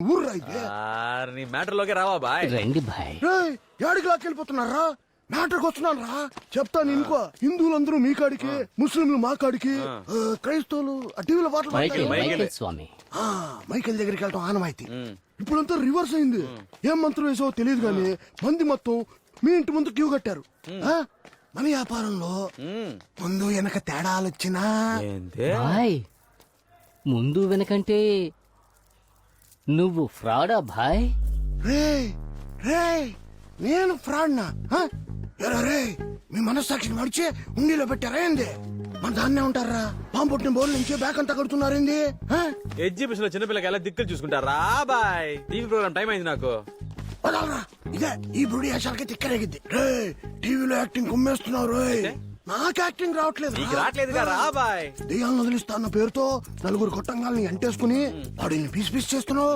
ఊర్రా ఇది. నీ మ్యాటర్ లోకే రావా బాయ్. రండి భాయ్. రేయ్, ఏడికి లాక్కెళ్ళిపోతున్నారా? మ్యాటర్కి వస్తున్నాను రా. చెప్తాను ఇంకో. హిందువులందరూ మీ కాడికి, ముస్లింలు మా కాడికి, క్రైస్తవులు ఆ టీవీలో వాటర్ మైకేల్ మైకేల్. మైకేల్ స్వామి. మైకేల్ దగ్గరికి వెళ్ళటం ఆనవాయితీ. ఇప్పుడంతా రివర్స్ అయింది. ఏం మంత్రం వేసావో తెలియదు గానీ మంది మొత్తం మీ ఇంటి ముందు క్యూ కట్టారు. ఆ, మన వ్యాపారంలో ముందు వెనక తేడాలు వచ్చినా ఏంటే భాయ్ ముందు వెనకంటే నువ్వు ఫ్రాడా భాయ్? రే రే నేను ఫ్రాడ్నా? రే మీ మనస్సాక్షిని మడిచి ఉండిలో పెట్టారా ఏంది? మన దాన్నే ఉంటారా? పాము పుట్టిన బోర్ల నుంచి బ్యాక్ అంతా కడుతున్నారేంది? ఎగ్జిబిషన్ లో చిన్నపిల్లకి ఎలా దిక్కులు చూసుకుంటారా బాయ్. టీవీ ప్రోగ్రామ్ టైం అయింది నాకు. వదలరా. ఇదే ఈ బుడి వేషాలకి తిక్కరేగిద్ది. రే టీవీలో యాక్టింగ్ కుమ్మేస్తున్నావు రోయ్. నాకు యాక్టింగ్ రావట్లేదు. నీకు రావట్లేదుగా రా బాయ్. దెయ్యాలను వదిలిస్తా అన్న పేరుతో నలుగురు కొట్టంగాల్ని ఎంటేసుకుని వాడిని పీస్ పీస్ చేస్తున్నావు.